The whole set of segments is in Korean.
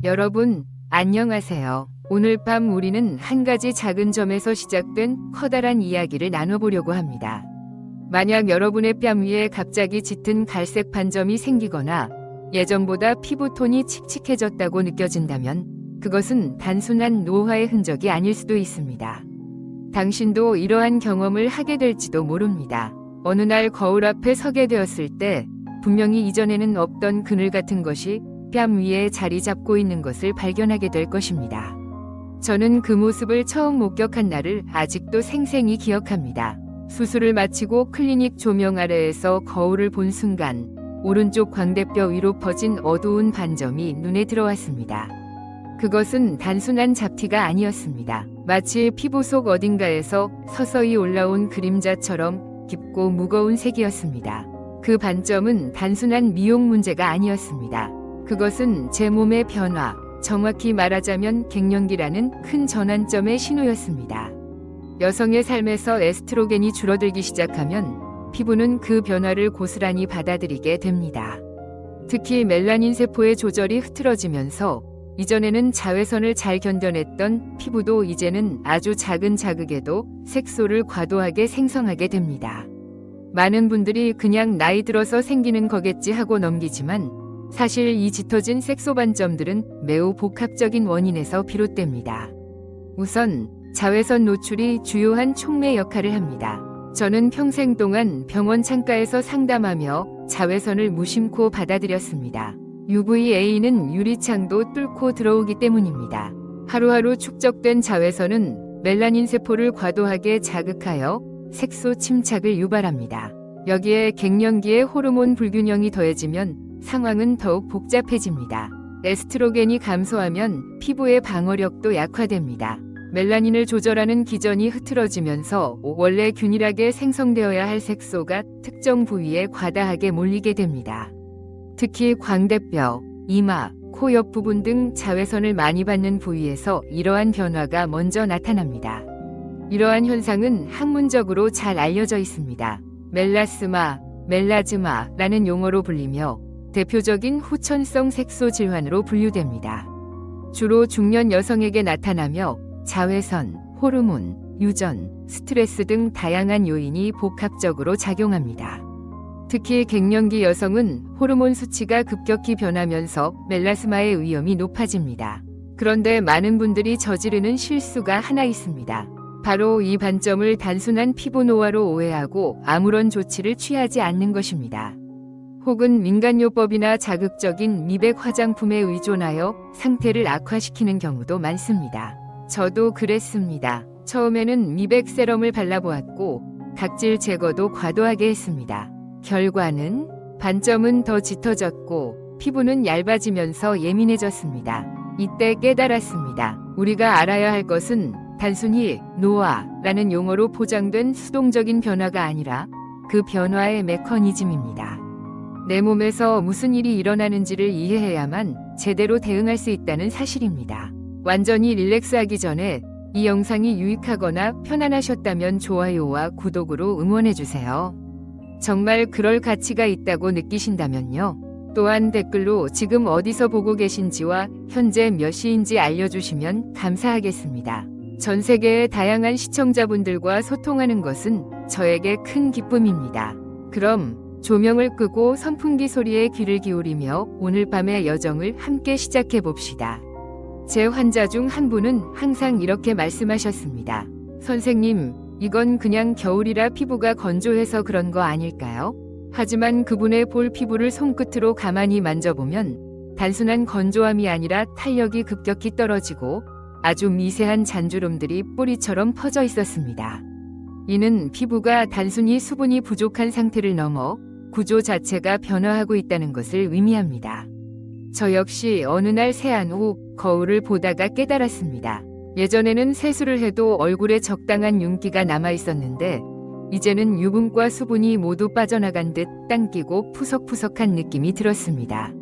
여러분, 안녕하세요. 오늘 밤 우리는 한 가지 작은 점에서 시작된 커다란 이야기를 나눠보려고 합니다. 만약 여러분의 뺨 위에 갑자기 짙은 갈색 반점이 생기거나 예전보다 피부톤이 칙칙해졌다고 느껴진다면 그것은 단순한 노화의 흔적이 아닐 수도 있습니다. 당신도 이러한 경험을 하게 될지도 모릅니다. 어느 날 거울 앞에 서게 되었을 때 분명히 이전에는 없던 그늘 같은 것이 뺨 위에 자리 잡고 있는 것을 발견하게 될 것입니다. 저는 그 모습을 처음 목격한 날을 아직도 생생히 기억합니다. 수술을 마치고 클리닉 조명 아래에서 거울을 본 순간 오른쪽 광대뼈 위로 퍼진 어두운 반점이 눈에 들어왔습니다. 그것은 단순한 잡티가 아니었습니다. 마치 피부 속 어딘가에서 서서히 올라온 그림자처럼 깊고 무거운 색이었습니다. 그 반점은 단순한 미용 문제가 아니었습니다. 그것은 제 몸의 변화, 정확히 말하자면 갱년기라는 큰 전환점의 신호였습니다. 여성의 삶에서 에스트로겐이 줄어들기 시작하면 피부는 그 변화를 고스란히 받아들이게 됩니다. 특히 멜라닌 세포의 조절이 흐트러지면서 이전에는 자외선을 잘 견뎌냈던 피부도 이제는 아주 작은 자극에도 색소를 과도하게 생성하게 됩니다. 많은 분들이 그냥 나이 들어서 생기는 거겠지 하고 넘기지만 사실 이 짙어진 색소 반점들은 매우 복합적인 원인에서 비롯됩니다. 우선 자외선 노출이 주요한 촉매 역할을 합니다. 저는 평생 동안 병원 창가에서 상담하며 자외선을 무심코 받아들였습니다. UVA는 유리창도 뚫고 들어오기 때문입니다. 하루하루 축적된 자외선은 멜라닌 세포를 과도하게 자극하여 색소 침착을 유발합니다. 여기에 갱년기의 호르몬 불균형이 더해지면 상황은 더욱 복잡해집니다. 에스트로겐이 감소하면 피부의 방어력도 약화됩니다. 멜라닌을 조절하는 기전이 흐트러지면서 원래 균일하게 생성되어야 할 색소가 특정 부위에 과다하게 몰리게 됩니다. 특히 광대뼈, 이마, 코 옆부분 등 자외선을 많이 받는 부위에서 이러한 변화가 먼저 나타납니다. 이러한 현상은 학문적으로 잘 알려져 있습니다. 멜라스마, 멜라즈마라는 용어로 불리며 대표적인 후천성 색소 질환으로 분류됩니다. 주로 중년 여성에게 나타나며 자외선, 호르몬, 유전, 스트레스 등 다양한 요인이 복합적으로 작용합니다. 특히 갱년기 여성은 호르몬 수치가 급격히 변하면서 멜라스마의 위험이 높아집니다. 그런데 많은 분들이 저지르는 실수가 하나 있습니다. 바로 이 반점을 단순한 피부 노화로 오해하고 아무런 조치를 취하지 않는 것입니다. 혹은 민간요법이나 자극적인 미백 화장품에 의존하여 상태를 악화시키는 경우도 많습니다. 저도 그랬습니다. 처음에는 미백 세럼을 발라보았고 각질 제거도 과도하게 했습니다. 결과는 반점은 더 짙어졌고 피부는 얇아지면서 예민해졌습니다. 이때 깨달았습니다. 우리가 알아야 할 것은 단순히 노화라는 용어로 포장된 수동적인 변화가 아니라 그 변화의 메커니즘입니다. 내 몸에서 무슨 일이 일어나는지를 이해해야만 제대로 대응할 수 있다는 사실입니다. 완전히 릴렉스하기 전에 이 영상이 유익하거나 편안하셨다면 좋아요와 구독으로 응원해주세요. 정말 그럴 가치가 있다고 느끼신다면요. 또한 댓글로 지금 어디서 보고 계신지와 현재 몇 시인지 알려주시면 감사하겠습니다. 전 세계의 다양한 시청자분들과 소통하는 것은 저에게 큰 기쁨입니다. 그럼 조명을 끄고 선풍기 소리에 귀를 기울이며 오늘 밤의 여정을 함께 시작해 봅시다. 제 환자 중 한 분은 항상 이렇게 말씀하셨습니다. 선생님, 이건 그냥 겨울이라 피부가 건조해서 그런 거 아닐까요? 하지만 그분의 볼 피부를 손끝으로 가만히 만져보면 단순한 건조함이 아니라 탄력이 급격히 떨어지고 아주 미세한 잔주름들이 뿌리처럼 퍼져 있었습니다. 이는 피부가 단순히 수분이 부족한 상태를 넘어 구조 자체가 변화하고 있다는 것을 의미합니다. 저 역시 어느 날 세안 후 거울을 보다가 깨달았습니다. 예전에는 세수를 해도 얼굴에 적당한 윤기가 남아 있었는데 이제는 유분과 수분이 모두 빠져나간 듯 당기고 푸석푸석한 느낌이 들었습니다.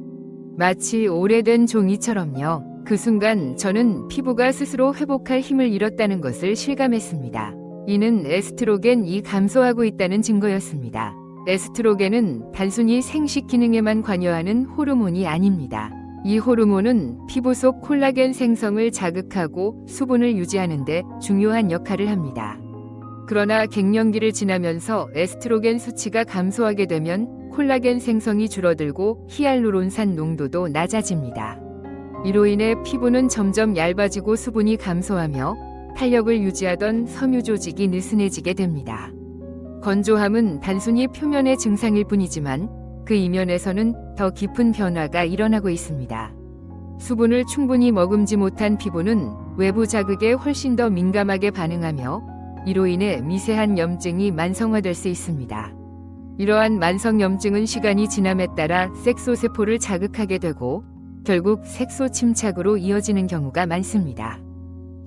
마치 오래된 종이처럼요. 그 순간 저는 피부가 스스로 회복할 힘을 잃었다는 것을 실감했습니다. 이는 에스트로겐이 감소하고 있다는 증거였습니다. 에스트로겐은 단순히 생식 기능에만 관여하는 호르몬이 아닙니다. 이 호르몬은 피부 속 콜라겐 생성을 자극하고 수분을 유지하는 데 중요한 역할을 합니다. 그러나 갱년기를 지나면서 에스트로겐 수치가 감소하게 되면 콜라겐 생성이 줄어들고 히알루론산 농도도 낮아집니다. 이로 인해 피부는 점점 얇아지고 수분이 감소하며 탄력을 유지하던 섬유 조직이 느슨해지게 됩니다. 건조함은 단순히 표면의 증상일 뿐이지만 그 이면에서는 더 깊은 변화가 일어나고 있습니다. 수분을 충분히 머금지 못한 피부는 외부 자극에 훨씬 더 민감하게 반응하며 이로 인해 미세한 염증이 만성화될 수 있습니다. 이러한 만성염증은 시간이 지남에 따라 색소세포를 자극하게 되고 결국 색소 침착으로 이어지는 경우가 많습니다.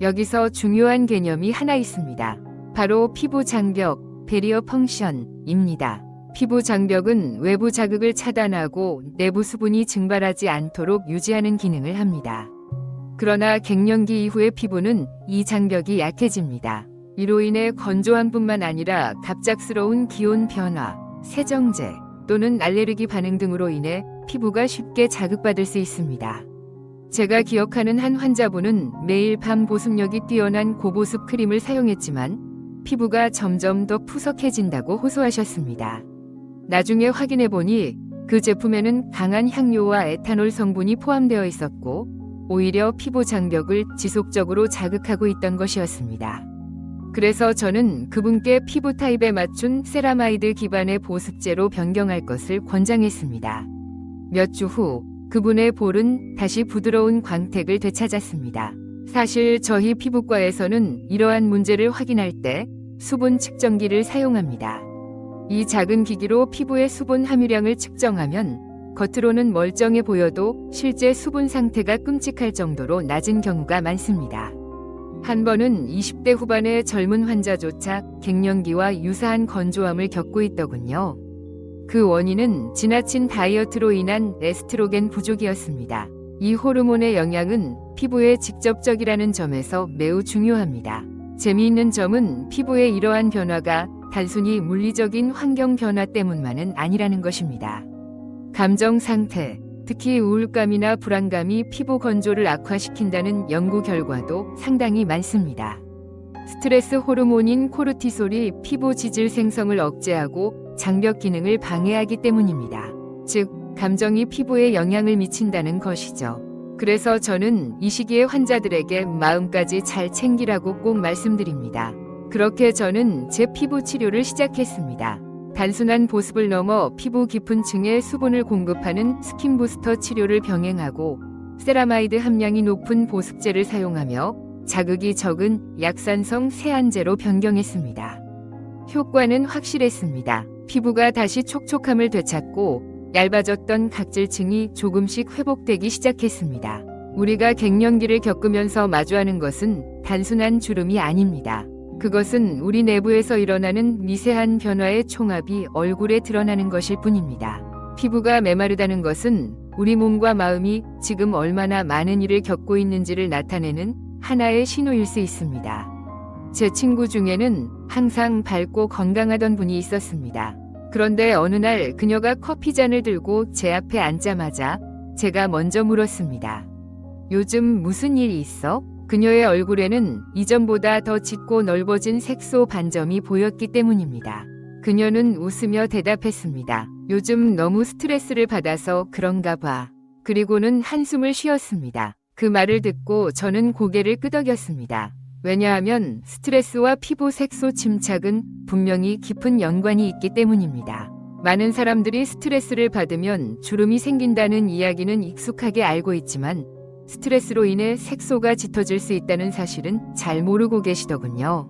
여기서 중요한 개념이 하나 있습니다. 바로 피부 장벽, 베리어 펑션입니다. 피부 장벽은 외부 자극을 차단하고 내부 수분이 증발하지 않도록 유지하는 기능을 합니다. 그러나 갱년기 이후의 피부는 이 장벽이 약해집니다. 이로 인해 건조함뿐만 아니라 갑작스러운 기온 변화, 세정제 또는 알레르기 반응 등으로 인해 피부가 쉽게 자극받을 수 있습니다. 제가 기억하는 한 환자분은 매일 밤 보습력이 뛰어난 고보습 크림을 사용했지만 피부가 점점 더 푸석해진다고 호소하셨습니다. 나중에 확인해보니 그 제품에는 강한 향료와 에탄올 성분이 포함되어 있었고 오히려 피부 장벽을 지속적으로 자극하고 있던 것이었습니다. 그래서 저는 그분께 피부 타입에 맞춘 세라마이드 기반의 보습제로 변경할 것을 권장했습니다. 몇 주 후 그분의 볼은 다시 부드러운 광택을 되찾았습니다. 사실 저희 피부과에서는 이러한 문제를 확인할 때 수분 측정기를 사용합니다. 이 작은 기기로 피부의 수분 함유량을 측정하면 겉으로는 멀쩡해 보여도 실제 수분 상태가 끔찍할 정도로 낮은 경우가 많습니다. 한 번은 20대 후반의 젊은 환자조차 갱년기와 유사한 건조함을 겪고 있더군요. 그 원인은 지나친 다이어트로 인한 에스트로겐 부족이었습니다. 이 호르몬의 영향은 피부에 직접적이라는 점에서 매우 중요합니다. 재미있는 점은 피부의 이러한 변화가 단순히 물리적인 환경 변화 때문만은 아니라는 것입니다. 감정 상태, 특히 우울감이나 불안감이 피부 건조를 악화시킨다는 연구 결과도 상당히 많습니다. 스트레스 호르몬인 코르티솔이 피부 지질 생성을 억제하고 장벽 기능을 방해하기 때문입니다. 즉, 감정이 피부에 영향을 미친다는 것이죠. 그래서 저는 이 시기에 환자들에게 마음까지 잘 챙기라고 꼭 말씀드립니다. 그렇게 저는 제 피부 치료를 시작했습니다. 단순한 보습을 넘어 피부 깊은 층에 수분을 공급하는 스킨 부스터 치료를 병행하고 세라마이드 함량이 높은 보습제를 사용하며 자극이 적은 약산성 세안제로 변경했습니다. 효과는 확실했습니다. 피부가 다시 촉촉함을 되찾고 얇아졌던 각질층이 조금씩 회복되기 시작했습니다. 우리가 갱년기를 겪으면서 마주하는 것은 단순한 주름이 아닙니다. 그것은 우리 내부에서 일어나는 미세한 변화의 총합이 얼굴에 드러나는 것일 뿐입니다. 피부가 메마르다는 것은 우리 몸과 마음이 지금 얼마나 많은 일을 겪고 있는지를 나타내는 하나의 신호일 수 있습니다. 제 친구 중에는 항상 밝고 건강하던 분이 있었습니다. 그런데 어느 날 그녀가 커피잔을 들고 제 앞에 앉자마자 제가 먼저 물었습니다. 요즘 무슨 일 있어? 그녀의 얼굴에는 이전보다 더 짙고 넓어진 색소 반점이 보였기 때문입니다. 그녀는 웃으며 대답했습니다. 요즘 너무 스트레스를 받아서 그런가 봐. 그리고는 한숨을 쉬었습니다. 그 말을 듣고 저는 고개를 끄덕였습니다. 왜냐하면 스트레스와 피부 색소 침착은 분명히 깊은 연관이 있기 때문입니다. 많은 사람들이 스트레스를 받으면 주름이 생긴다는 이야기는 익숙하게 알고 있지만 스트레스로 인해 색소가 짙어질 수 있다는 사실은 잘 모르고 계시더군요.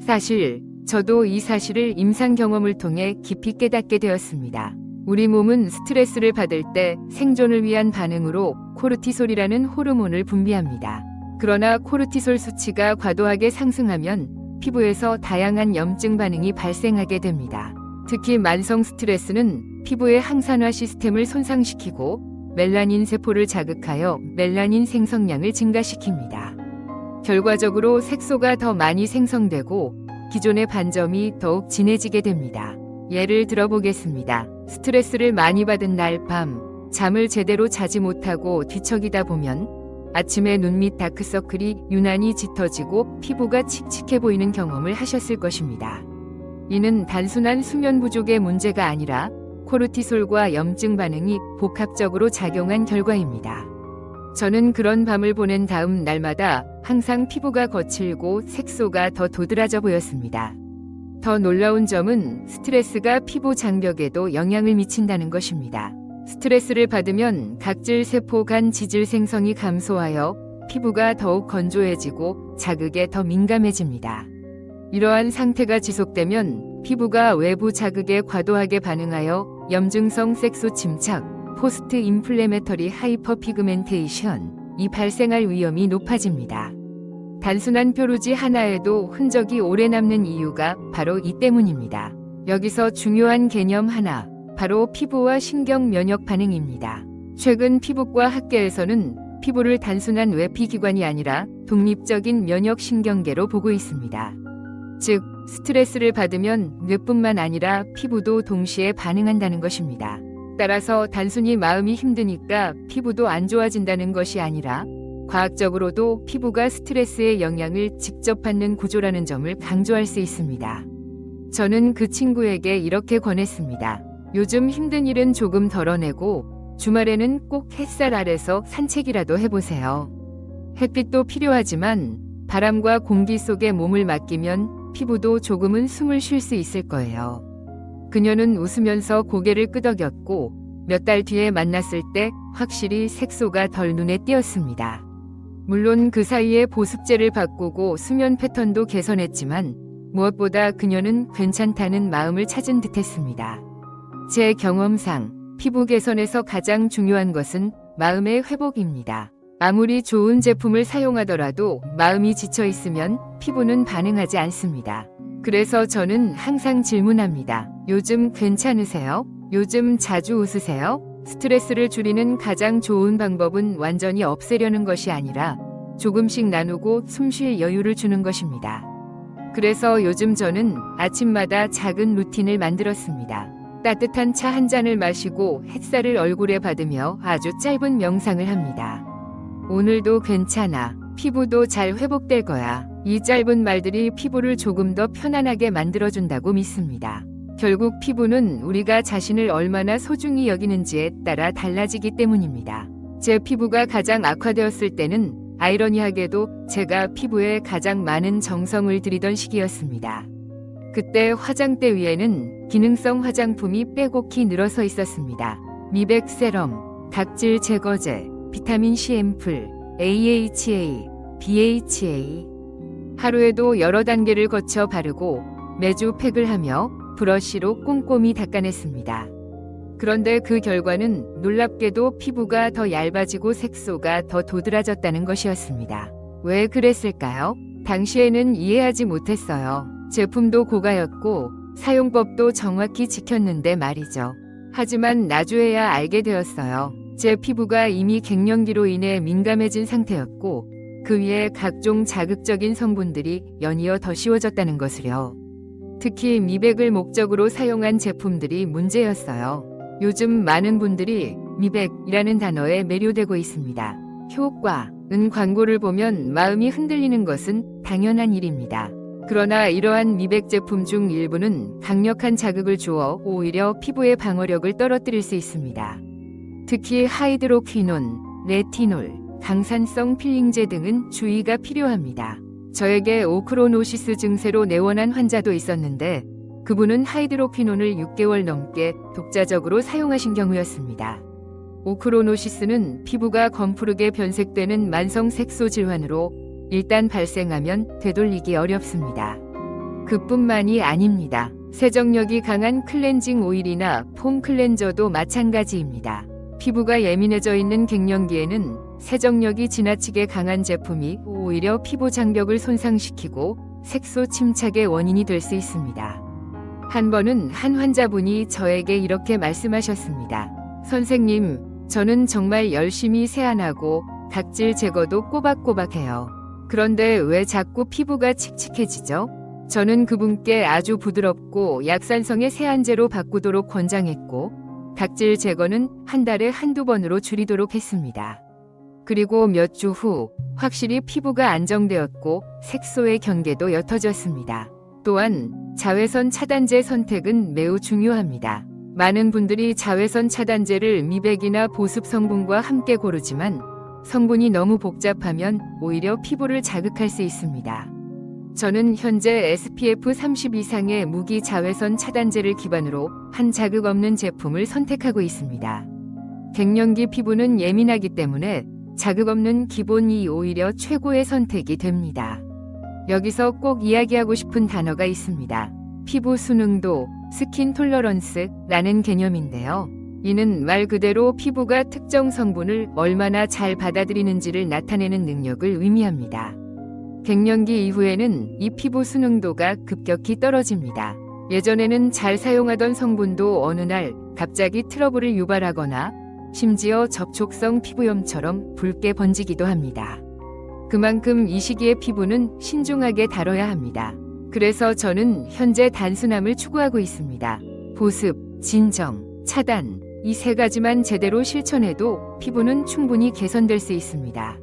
사실 저도 이 사실을 임상 경험을 통해 깊이 깨닫게 되었습니다. 우리 몸은 스트레스를 받을 때 생존을 위한 반응으로 코르티솔이라는 호르몬을 분비합니다. 그러나 코르티솔 수치가 과도하게 상승하면 피부에서 다양한 염증 반응이 발생하게 됩니다. 특히 만성 스트레스는 피부의 항산화 시스템을 손상시키고 멜라닌 세포를 자극하여 멜라닌 생성량을 증가시킵니다. 결과적으로 색소가 더 많이 생성되고 기존의 반점이 더욱 진해지게 됩니다. 예를 들어보겠습니다. 스트레스를 많이 받은 날 밤, 잠을 제대로 자지 못하고 뒤척이다 보면 아침에 눈 밑 다크서클이 유난히 짙어지고 피부가 칙칙해 보이는 경험을 하셨을 것입니다. 이는 단순한 수면 부족의 문제가 아니라 코르티솔과 염증 반응이 복합적으로 작용한 결과입니다. 저는 그런 밤을 보낸 다음 날마다 항상 피부가 거칠고 색소가 더 도드라져 보였습니다. 더 놀라운 점은 스트레스가 피부 장벽에도 영향을 미친다는 것입니다. 스트레스를 받으면 각질 세포 간 지질 생성이 감소하여 피부가 더욱 건조해지고 자극에 더 민감해집니다. 이러한 상태가 지속되면 피부가 외부 자극에 과도하게 반응하여 염증성 색소 침착, 포스트 인플레메터리 하이퍼피그멘테이션이 발생할 위험이 높아집니다. 단순한 뾰루지 하나에도 흔적이 오래 남는 이유가 바로 이 때문입니다. 여기서 중요한 개념 하나, 바로 피부와 신경 면역 반응입니다. 최근 피부과 학계에서는 피부를 단순한 외피기관이 아니라 독립적인 면역 신경계로 보고 있습니다. 즉, 스트레스를 받으면 뇌뿐만 아니라 피부도 동시에 반응한다는 것입니다. 따라서 단순히 마음이 힘드니까 피부도 안 좋아진다는 것이 아니라 과학적으로도 피부가 스트레스의 영향을 직접 받는 구조라는 점을 강조할 수 있습니다. 저는 그 친구에게 이렇게 권했습니다. 요즘 힘든 일은 조금 덜어내고 주말에는 꼭 햇살 아래서 산책이라도 해보세요. 햇빛도 필요하지만 바람과 공기 속에 몸을 맡기면 피부도 조금은 숨을 쉴 수 있을 거예요. 그녀는 웃으면서 고개를 끄덕였고 몇 달 뒤에 만났을 때 확실히 색소가 덜 눈에 띄었습니다. 물론 그 사이에 보습제를 바꾸고 수면 패턴도 개선했지만 무엇보다 그녀는 괜찮다는 마음을 찾은 듯했습니다. 제 경험상 피부 개선에서 가장 중요한 것은 마음의 회복입니다. 아무리 좋은 제품을 사용하더라도 마음이 지쳐 있으면 피부는 반응하지 않습니다. 그래서 저는 항상 질문합니다. 요즘 괜찮으세요? 요즘 자주 웃으세요? 스트레스를 줄이는 가장 좋은 방법은 완전히 없애려는 것이 아니라 조금씩 나누고 숨 쉴 여유를 주는 것입니다. 그래서 요즘 저는 아침마다 작은 루틴을 만들었습니다. 따뜻한 차 한 잔을 마시고 햇살을 얼굴에 받으며 아주 짧은 명상을 합니다. 오늘도 괜찮아. 피부도 잘 회복될 거야. 이 짧은 말들이 피부를 조금 더 편안하게 만들어준다고 믿습니다. 결국 피부는 우리가 자신을 얼마나 소중히 여기는지에 따라 달라지기 때문입니다. 제 피부가 가장 악화되었을 때는 아이러니하게도 제가 피부에 가장 많은 정성을 들이던 시기였습니다. 그때 화장대 위에는 기능성 화장품이 빼곡히 늘어서 있었습니다. 미백 세럼, 각질 제거제, 비타민C 앰플, AHA, BHA. 하루에도 여러 단계를 거쳐 바르고 매주 팩을 하며 브러쉬로 꼼꼼히 닦아냈습니다. 그런데 그 결과는 놀랍게도 피부가 더 얇아지고 색소가 더 도드라졌다는 것이었습니다. 왜 그랬을까요? 당시에는 이해하지 못했어요. 제품도 고가였고 사용법도 정확히 지켰는데 말이죠. 하지만 나중에야 알게 되었어요. 제 피부가 이미 갱년기로 인해 민감해진 상태였고 그 위에 각종 자극적인 성분들이 연이어 더 씌워졌다는 것을요. 특히 미백을 목적으로 사용한 제품들이 문제였어요. 요즘 많은 분들이 미백이라는 단어에 매료되고 있습니다. 효과은 광고를 보면 마음이 흔들리는 것은 당연한 일입니다. 그러나 이러한 미백 제품 중 일부는 강력한 자극을 주어 오히려 피부의 방어력을 떨어뜨릴 수 있습니다. 특히 하이드로퀴논, 레티놀, 강산성 필링제 등은 주의가 필요합니다. 저에게 오크로노시스 증세로 내원한 환자도 있었는데 그분은 하이드로퀴논을 6개월 넘게 독자적으로 사용하신 경우였습니다. 오크로노시스는 피부가 검푸르게 변색되는 만성 색소 질환으로 일단 발생하면 되돌리기 어렵습니다. 그뿐만이 아닙니다. 세정력이 강한 클렌징 오일이나 폼 클렌저도 마찬가지입니다. 피부가 예민해져 있는 갱년기에는 세정력이 지나치게 강한 제품이 오히려 피부 장벽을 손상시키고 색소 침착의 원인이 될 수 있습니다. 한 번은 한 환자분이 저에게 이렇게 말씀하셨습니다. 선생님, 저는 정말 열심히 세안하고 각질 제거도 꼬박꼬박 해요. 그런데 왜 자꾸 피부가 칙칙해지죠? 저는 그분께 아주 부드럽고 약산성의 세안제로 바꾸도록 권장했고 각질 제거는 한 달에 한두 번으로 줄이도록 했습니다. 그리고 몇 주 후 확실히 피부가 안정되었고 색소의 경계도 옅어졌습니다. 또한 자외선 차단제 선택은 매우 중요합니다. 많은 분들이 자외선 차단제를 미백이나 보습 성분과 함께 고르지만 성분이 너무 복잡하면 오히려 피부를 자극할 수 있습니다. 저는 현재 SPF 30 이상의 무기 자외선 차단제를 기반으로 한 자극 없는 제품을 선택하고 있습니다. 갱년기 피부는 예민하기 때문에 자극 없는 기본이 오히려 최고의 선택이 됩니다. 여기서 꼭 이야기하고 싶은 단어가 있습니다. 피부 수능도, 스킨 톨러런스라는 개념인데요. 이는 말 그대로 피부가 특정 성분을 얼마나 잘 받아들이는지를 나타내는 능력을 의미합니다. 갱년기 이후에는 이 피부 수능도가 급격히 떨어집니다. 예전에는 잘 사용하던 성분도 어느 날 갑자기 트러블을 유발하거나 심지어 접촉성 피부염처럼 붉게 번지기도 합니다. 그만큼 이 시기의 피부는 신중하게 다뤄야 합니다. 그래서 저는 현재 단순함을 추구하고 있습니다. 보습, 진정, 차단, 이 세 가지만 제대로 실천해도 피부는 충분히 개선될 수 있습니다.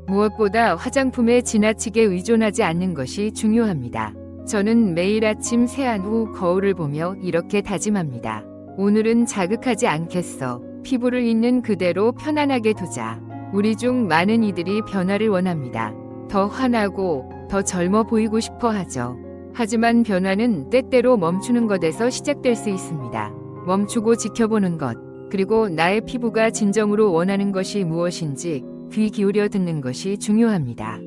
무엇보다 화장품에 지나치게 의존하지 않는 것이 중요합니다. 저는 매일 아침 세안 후 거울을 보며 이렇게 다짐합니다. 오늘은 자극하지 않겠어. 피부를 있는 그대로 편안하게 두자. 우리 중 많은 이들이 변화를 원합니다. 더 환하고 더 젊어 보이고 싶어 하죠. 하지만 변화는 때때로 멈추는 것에서 시작될 수 있습니다. 멈추고 지켜보는 것, 그리고 나의 피부가 진정으로 원하는 것이 무엇인지 귀 기울여 듣는 것이 중요합니다.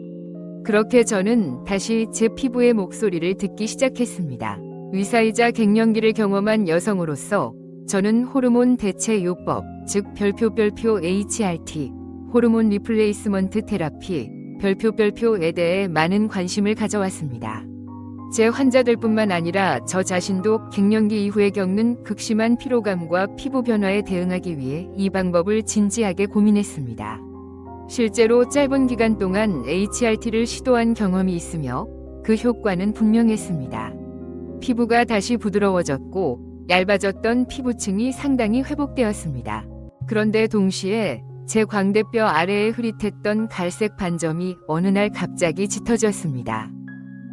그렇게 저는 다시 제 피부의 목소리를 듣기 시작했습니다. 의사이자 갱년기를 경험한 여성으로서 저는 호르몬 대체 요법, 즉 별표 HRT, 호르몬 리플레이스먼트 테라피, 별표에 대해 많은 관심을 가져왔습니다. 제 환자들뿐만 아니라 저 자신도 갱년기 이후에 겪는 극심한 피로감과 피부 변화에 대응하기 위해 이 방법을 진지하게 고민했습니다. 실제로 짧은 기간 동안 HRT를 시도한 경험이 있으며 그 효과는 분명했습니다. 피부가 다시 부드러워졌고 얇아졌던 피부층이 상당히 회복되었습니다. 그런데 동시에 제 광대뼈 아래에 흐릿했던 갈색 반점이 어느 날 갑자기 짙어졌습니다.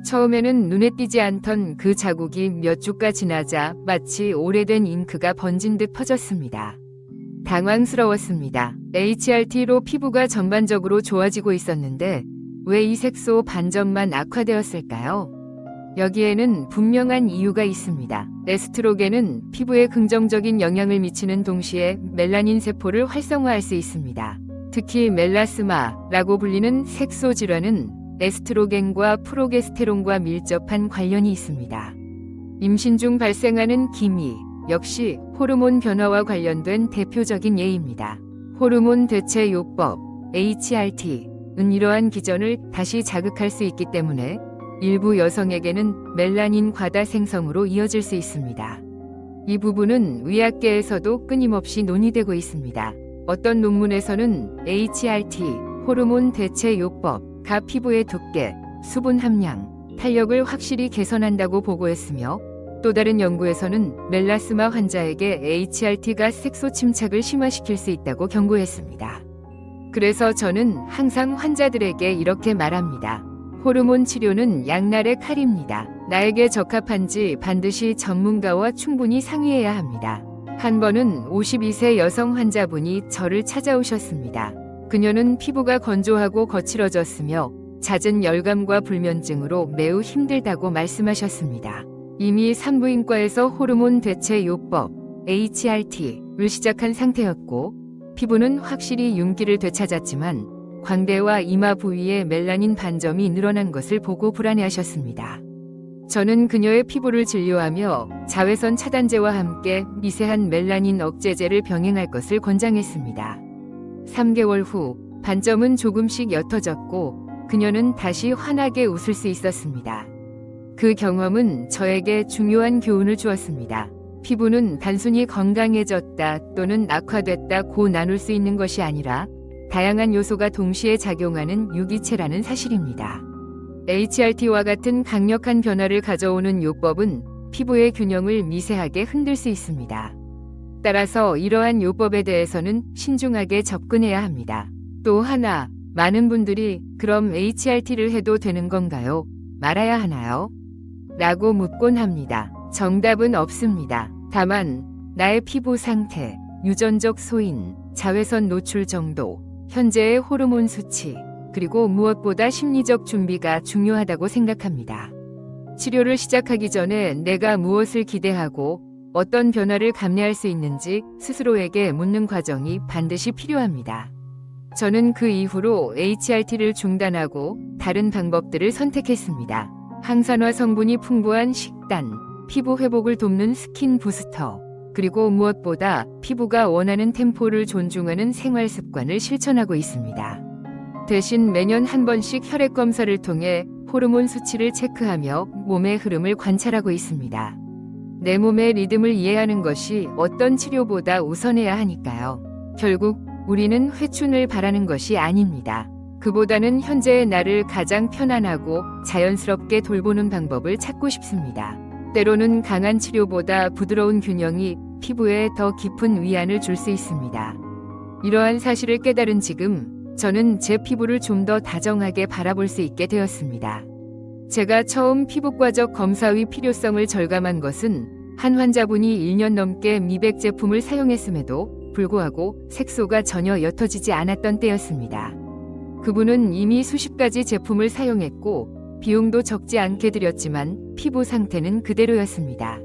처음에는 눈에 띄지 않던 그 자국이 몇 주가 지나자 마치 오래된 잉크가 번진 듯 퍼졌습니다. 당황스러웠습니다. HRT로 피부가 전반적으로 좋아지고 있었는데 왜 이 색소 반점만 악화되었을까요? 여기에는 분명한 이유가 있습니다. 에스트로겐은 피부에 긍정적인 영향을 미치는 동시에 멜라닌 세포를 활성화할 수 있습니다. 특히 멜라스마라고 불리는 색소 질환은 에스트로겐과 프로게스테론과 밀접한 관련이 있습니다. 임신 중 발생하는 기미 역시 호르몬 변화와 관련된 대표적인 예입니다. 호르몬 대체 요법 HRT는 이러한 기전을 다시 자극할 수 있기 때문에 일부 여성에게는 멜라닌 과다 생성으로 이어질 수 있습니다. 이 부분은 의학계에서도 끊임없이 논의되고 있습니다. 어떤 논문에서는 HRT, 호르몬 대체 요법가 피부의 두께, 수분 함량, 탄력을 확실히 개선한다고 보고했으며 또 다른 연구에서는 멜라스마 환자에게 HRT가 색소 침착을 심화시킬 수 있다고 경고했습니다. 그래서 저는 항상 환자들에게 이렇게 말합니다. 호르몬 치료는 양날의 칼입니다. 나에게 적합한지 반드시 전문가와 충분히 상의해야 합니다. 한 번은 52세 여성 환자분이 저를 찾아오셨습니다. 그녀는 피부가 건조하고 거칠어졌으며 잦은 열감과 불면증으로 매우 힘들다고 말씀하셨습니다. 이미 산부인과에서 호르몬 대체 요법 HRT를 시작한 상태였고 피부는 확실히 윤기를 되찾았지만 광대와 이마 부위에 멜라닌 반점이 늘어난 것을 보고 불안해하셨습니다. 저는 그녀의 피부를 진료하며 자외선 차단제와 함께 미세한 멜라닌 억제제를 병행할 것을 권장했습니다. 3개월 후 반점은 조금씩 옅어졌고 그녀는 다시 환하게 웃을 수 있었습니다. 그 경험은 저에게 중요한 교훈을 주었습니다. 피부는 단순히 건강해졌다 또는 악화됐다고 나눌 수 있는 것이 아니라 다양한 요소가 동시에 작용하는 유기체라는 사실입니다. HRT와 같은 강력한 변화를 가져오는 요법은 피부의 균형을 미세하게 흔들 수 있습니다. 따라서 이러한 요법에 대해서는 신중하게 접근해야 합니다. 또 하나, 많은 분들이 그럼 HRT를 해도 되는 건가요? 말아야 하나요? 라고 묻곤 합니다. 정답은 없습니다. 다만 나의 피부 상태, 유전적 소인, 자외선 노출 정도, 현재의 호르몬 수치, 그리고 무엇보다 심리적 준비가 중요하다고 생각합니다. 치료를 시작하기 전에 내가 무엇을 기대하고 어떤 변화를 감내할 수 있는지 스스로에게 묻는 과정이 반드시 필요합니다. 저는 그 이후로 HRT를 중단하고 다른 방법들을 선택했습니다. 항산화 성분이 풍부한 식단, 피부 회복을 돕는 스킨 부스터, 그리고 무엇보다 피부가 원하는 템포를 존중하는 생활 습관을 실천하고 있습니다. 대신 매년 한 번씩 혈액 검사를 통해 호르몬 수치를 체크하며 몸의 흐름을 관찰하고 있습니다. 내 몸의 리듬을 이해하는 것이 어떤 치료보다 우선해야 하니까요. 결국 우리는 회춘을 바라는 것이 아닙니다. 그보다는 현재의 나를 가장 편안하고 자연스럽게 돌보는 방법을 찾고 싶습니다. 때로는 강한 치료보다 부드러운 균형이 피부에 더 깊은 위안을 줄 수 있습니다. 이러한 사실을 깨달은 지금 저는 제 피부를 좀 더 다정하게 바라볼 수 있게 되었습니다. 제가 처음 피부과적 검사의 필요성을 절감한 것은 한 환자분이 1년 넘게 미백 제품을 사용했음에도 불구하고 색소가 전혀 옅어지지 않았던 때였습니다. 그분은 이미 수십 가지 제품을 사용했고 비용도 적지 않게 들였지만 피부 상태는 그대로였습니다.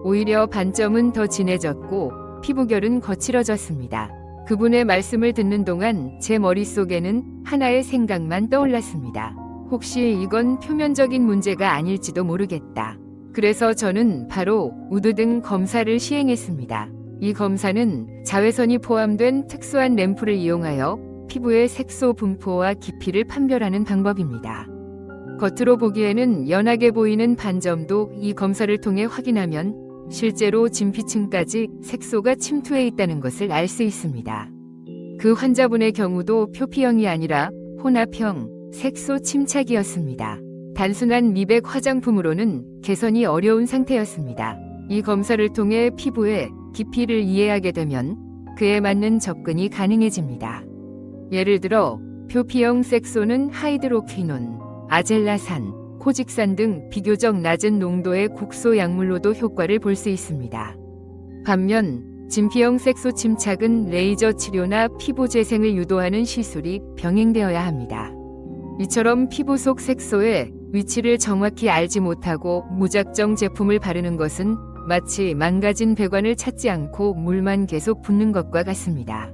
오히려 반점은 더 진해졌고 피부결은 거칠어졌습니다. 그분의 말씀을 듣는 동안 제 머릿속에는 하나의 생각만 떠올랐습니다. 혹시 이건 표면적인 문제가 아닐지도 모르겠다. 그래서 저는 바로 우드등 검사를 시행했습니다. 이 검사는 자외선이 포함된 특수한 램프를 이용하여 피부의 색소 분포와 깊이를 판별하는 방법입니다. 겉으로 보기에는 연하게 보이는 반점도 이 검사를 통해 확인하면 실제로 진피층까지 색소가 침투해 있다는 것을 알 수 있습니다. 그 환자분의 경우도 표피형이 아니라 혼합형 색소 침착이었습니다. 단순한 미백 화장품으로는 개선이 어려운 상태였습니다. 이 검사를 통해 피부의 깊이를 이해하게 되면 그에 맞는 접근이 가능해집니다. 예를 들어 표피형 색소는 하이드로퀴논, 아젤라산, 코직산 등 비교적 낮은 농도의 국소 약물로도 효과를 볼 수 있습니다. 반면 진피형 색소 침착은 레이저 치료나 피부 재생을 유도하는 시술이 병행되어야 합니다. 이처럼 피부 속 색소의 위치를 정확히 알지 못하고 무작정 제품을 바르는 것은 마치 망가진 배관을 찾지 않고 물만 계속 붓는 것과 같습니다.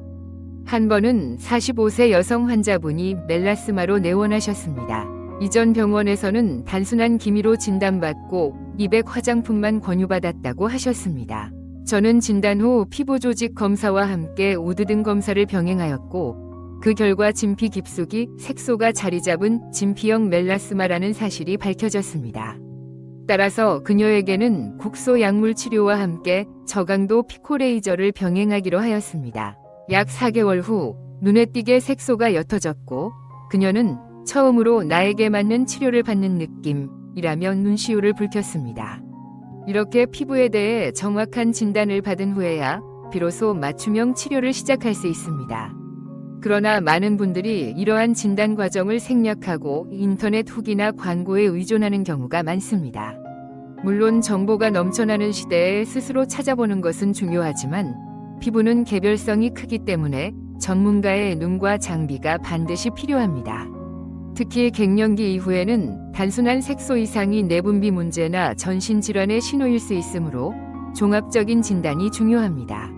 한 번은 45세 여성 환자분이 멜라스마로 내원하셨습니다. 이전 병원에서는 단순한 기미로 진단받고 미백 화장품만 권유받았다고 하셨습니다. 저는 진단 후 피부 조직 검사와 함께 우드등 검사를 병행하였고 그 결과 진피 깊숙이 색소가 자리 잡은 진피형 멜라스마라는 사실이 밝혀졌습니다. 따라서 그녀에게는 국소 약물 치료와 함께 저강도 피코레이저를 병행하기로 하였습니다. 약 4개월 후 눈에 띄게 색소가 옅어졌고 그녀는 처음으로 나에게 맞는 치료를 받는 느낌이라며 눈시울을 붉혔습니다. 이렇게 피부에 대해 정확한 진단을 받은 후에야 비로소 맞춤형 치료를 시작할 수 있습니다. 그러나 많은 분들이 이러한 진단 과정을 생략하고 인터넷 후기나 광고에 의존하는 경우가 많습니다. 물론 정보가 넘쳐나는 시대에 스스로 찾아보는 것은 중요하지만 피부는 개별성이 크기 때문에 전문가의 눈과 장비가 반드시 필요합니다. 특히 갱년기 이후에는 단순한 색소 이상이 내분비 문제나 전신질환의 신호일 수 있으므로 종합적인 진단이 중요합니다.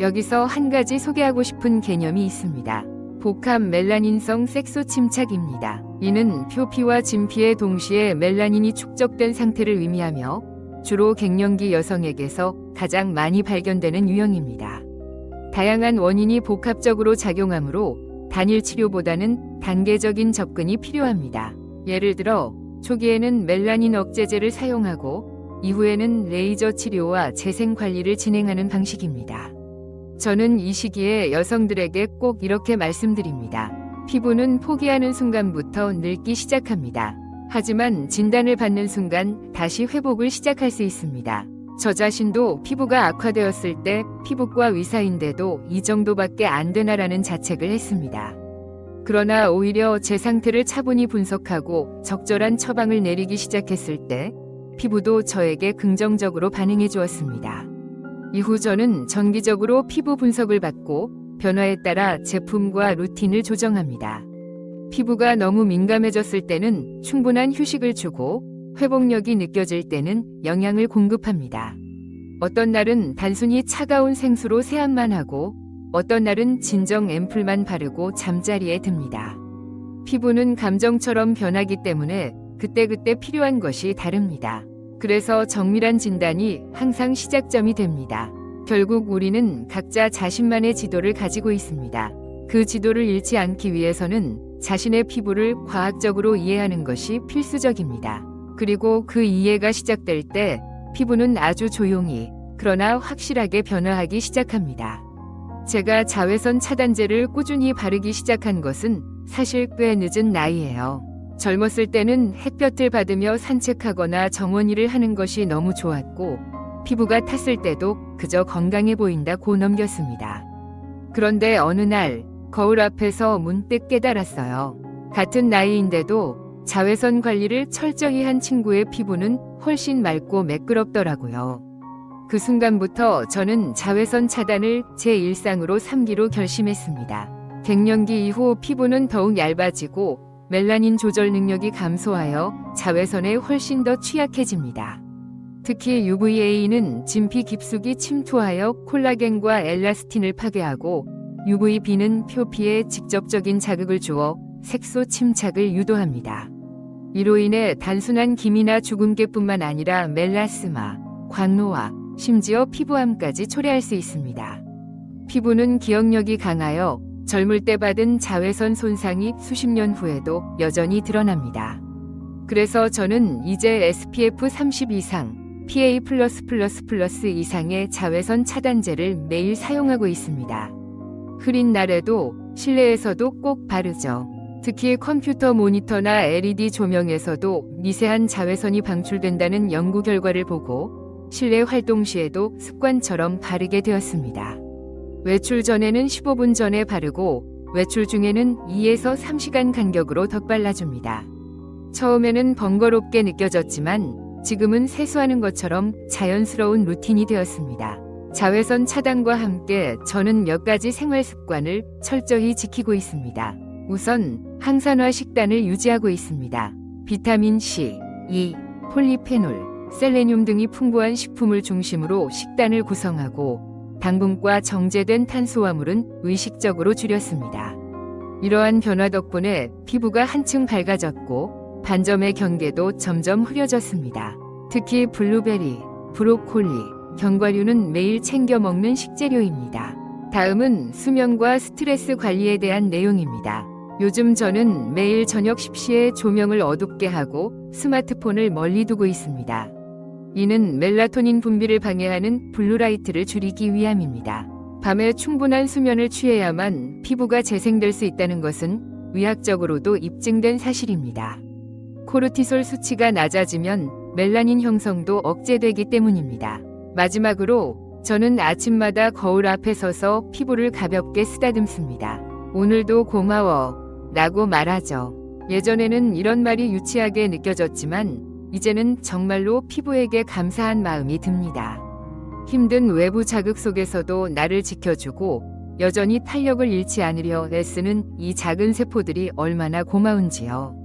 여기서 한 가지 소개하고 싶은 개념이 있습니다. 복합 멜라닌성 색소 침착입니다. 이는 표피와 진피에 동시에 멜라닌이 축적된 상태를 의미하며 주로 갱년기 여성에게서 가장 많이 발견되는 유형입니다. 다양한 원인이 복합적으로 작용하므로 단일 치료보다는 단계적인 접근이 필요합니다. 예를 들어 초기에는 멜라닌 억제제를 사용하고 이후에는 레이저 치료와 재생 관리를 진행하는 방식입니다. 저는 이 시기에 여성들에게 꼭 이렇게 말씀드립니다. 피부는 포기하는 순간부터 늙기 시작합니다. 하지만 진단을 받는 순간 다시 회복을 시작할 수 있습니다. 저 자신도 피부가 악화되었을 때 피부과 의사인데도 이 정도밖에 안 되나라는 자책을 했습니다. 그러나 오히려 제 상태를 차분히 분석하고 적절한 처방을 내리기 시작했을 때 피부도 저에게 긍정적으로 반응해 주었습니다. 이후 저는 정기적으로 피부 분석을 받고 변화에 따라 제품과 루틴을 조정합니다. 피부가 너무 민감해졌을 때는 충분한 휴식을 주고 회복력이 느껴질 때는 영양을 공급합니다. 어떤 날은 단순히 차가운 생수로 세안만 하고 어떤 날은 진정 앰플만 바르고 잠자리에 듭니다. 피부는 감정처럼 변하기 때문에 그때그때 필요한 것이 다릅니다. 그래서 정밀한 진단이 항상 시작점이 됩니다. 결국 우리는 각자 자신만의 지도를 가지고 있습니다. 그 지도를 잃지 않기 위해서는 자신의 피부를 과학적으로 이해하는 것이 필수적입니다. 그리고 그 이해가 시작될 때 피부는 아주 조용히 그러나 확실하게 변화하기 시작합니다. 제가 자외선 차단제를 꾸준히 바르기 시작한 것은 사실 꽤 늦은 나이예요. 젊었을 때는 햇볕을 받으며 산책하거나 정원일을 하는 것이 너무 좋았고 피부가 탔을 때도 그저 건강해 보인다고 넘겼습니다. 그런데 어느 날 거울 앞에서 문득 깨달았어요. 같은 나이인데도 자외선 관리를 철저히 한 친구의 피부는 훨씬 맑고 매끄럽더라고요. 그 순간부터 저는 자외선 차단을 제 일상으로 삼기로 결심했습니다. 갱년기 이후 피부는 더욱 얇아지고 멜라닌 조절 능력이 감소하여 자외선에 훨씬 더 취약해집니다. 특히 UVA는 진피 깊숙이 침투하여 콜라겐과 엘라스틴을 파괴하고 UVB는 표피에 직접적인 자극을 주어 색소 침착을 유도합니다. 이로 인해 단순한 기미나 주근깨뿐만 아니라 멜라스마, 광노화, 심지어 피부암까지 초래할 수 있습니다. 피부는 기억력이 강하여 젊을 때 받은 자외선 손상이 수십 년 후에도 여전히 드러납니다. 그래서 저는 이제 SPF 30 이상, PA+++ 이상의 자외선 차단제를 매일 사용하고 있습니다. 흐린 날에도 실내에서도 꼭 바르죠. 특히 컴퓨터 모니터나 LED 조명에서도 미세한 자외선이 방출된다는 연구 결과를 보고 실내 활동 시에도 습관처럼 바르게 되었습니다. 외출 전에는 15분 전에 바르고 외출 중에는 2에서 3시간 간격으로 덧발라줍니다. 처음에는 번거롭게 느껴졌지만 지금은 세수하는 것처럼 자연스러운 루틴이 되었습니다. 자외선 차단과 함께 저는 몇 가지 생활 습관을 철저히 지키고 있습니다. 우선 항산화 식단을 유지하고 있습니다. 비타민 C, E, 폴리페놀, 셀레늄 등이 풍부한 식품을 중심으로 식단을 구성하고 당분과 정제된 탄수화물은 의식적으로 줄였습니다. 이러한 변화 덕분에 피부가 한층 밝아졌고 반점의 경계도 점점 흐려졌습니다. 특히 블루베리, 브로콜리, 견과류는 매일 챙겨 먹는 식재료입니다. 다음은 수면과 스트레스 관리에 대한 내용입니다. 요즘 저는 매일 저녁 10시에 조명을 어둡게 하고 스마트폰을 멀리 두고 있습니다. 이는 멜라토닌 분비를 방해하는 블루라이트를 줄이기 위함입니다. 밤에 충분한 수면을 취해야만 피부가 재생될 수 있다는 것은 의학적으로도 입증된 사실입니다. 코르티솔 수치가 낮아지면 멜라닌 형성도 억제되기 때문입니다. 마지막으로 저는 아침마다 거울 앞에 서서 피부를 가볍게 쓰다듬습니다. 오늘도 고마워 라고 말하죠. 예전에는 이런 말이 유치하게 느껴졌지만 이제는 정말로 피부에게 감사한 마음이 듭니다. 힘든 외부 자극 속에서도 나를 지켜주고 여전히 탄력을 잃지 않으려 애쓰는 이 작은 세포들이 얼마나 고마운지요.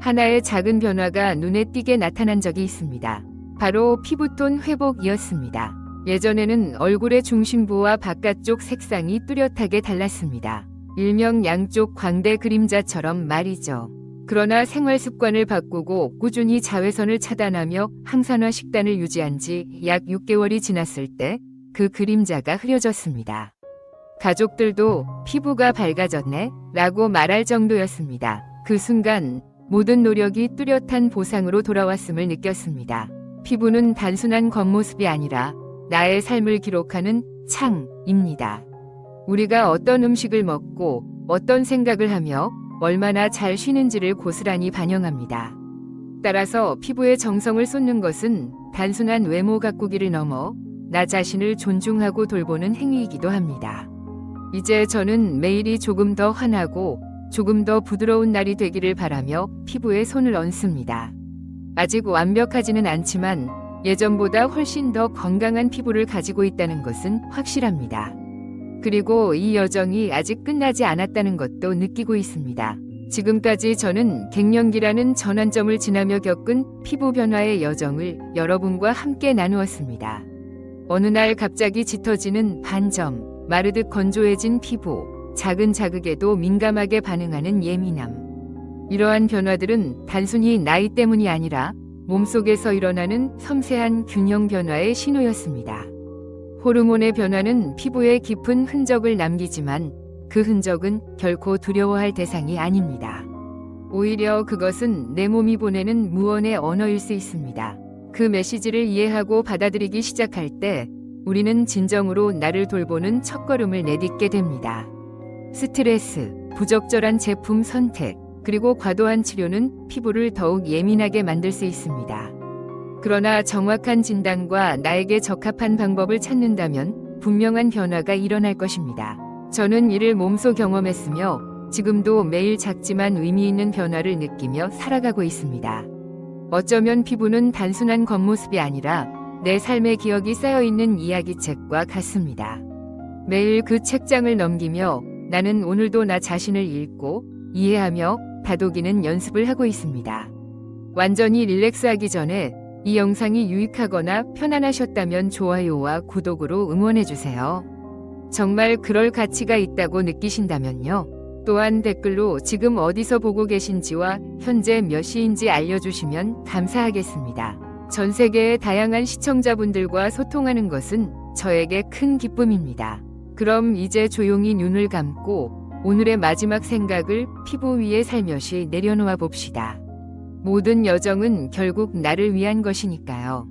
하나의 작은 변화가 눈에 띄게 나타난 적이 있습니다. 바로 피부톤 회복이었습니다. 예전에는 얼굴의 중심부와 바깥쪽 색상이 뚜렷하게 달랐습니다. 일명 양쪽 광대 그림자처럼 말이죠. 그러나 생활 습관을 바꾸고 꾸준히 자외선을 차단하며 항산화 식단을 유지한 지 약 6개월이 지났을 때 그 그림자가 흐려졌습니다. 가족들도 피부가 밝아졌네 라고 말할 정도였습니다. 그 순간 모든 노력이 뚜렷한 보상으로 돌아왔음을 느꼈습니다. 피부는 단순한 겉모습이 아니라 나의 삶을 기록하는 창입니다. 우리가 어떤 음식을 먹고 어떤 생각을 하며 얼마나 잘 쉬는지를 고스란히 반영합니다. 따라서 피부에 정성을 쏟는 것은 단순한 외모 가꾸기를 넘어 나 자신을 존중하고 돌보는 행위이기도 합니다. 이제 저는 매일이 조금 더 환하고 조금 더 부드러운 날이 되기를 바라며 피부에 손을 얹습니다. 아직 완벽하지는 않지만 예전보다 훨씬 더 건강한 피부를 가지고 있다는 것은 확실합니다. 그리고 이 여정이 아직 끝나지 않았다는 것도 느끼고 있습니다. 지금까지 저는 갱년기라는 전환점을 지나며 겪은 피부 변화의 여정을 여러분과 함께 나누었습니다. 어느 날 갑자기 짙어지는 반점, 마르듯 건조해진 피부, 작은 자극에도 민감하게 반응하는 예민함. 이러한 변화들은 단순히 나이 때문이 아니라 몸속에서 일어나는 섬세한 균형 변화의 신호였습니다. 호르몬의 변화는 피부에 깊은 흔적을 남기지만 그 흔적은 결코 두려워할 대상이 아닙니다. 오히려 그것은 내 몸이 보내는 무언의 언어일 수 있습니다. 그 메시지를 이해하고 받아들이기 시작할 때 우리는 진정으로 나를 돌보는 첫걸음을 내딛게 됩니다. 스트레스, 부적절한 제품 선택, 그리고 과도한 치료는 피부를 더욱 예민하게 만들 수 있습니다. 그러나 정확한 진단과 나에게 적합한 방법을 찾는다면 분명한 변화가 일어날 것입니다. 저는 이를 몸소 경험했으며 지금도 매일 작지만 의미 있는 변화를 느끼며 살아가고 있습니다. 어쩌면 피부는 단순한 겉모습이 아니라 내 삶의 기억이 쌓여있는 이야기책과 같습니다. 매일 그 책장을 넘기며 나는 오늘도 나 자신을 읽고 이해하며 다독이는 연습을 하고 있습니다. 완전히 릴렉스하기 전에 이 영상이 유익하거나 편안하셨다면 좋아요와 구독으로 응원해주세요. 정말 그럴 가치가 있다고 느끼신다면요. 또한 댓글로 지금 어디서 보고 계신지와 현재 몇 시인지 알려주시면 감사하겠습니다. 전 세계의 다양한 시청자분들과 소통하는 것은 저에게 큰 기쁨입니다. 그럼 이제 조용히 눈을 감고 오늘의 마지막 생각을 피부 위에 살며시 내려놓아 봅시다. 모든 여정은 결국 나를 위한 것이니까요.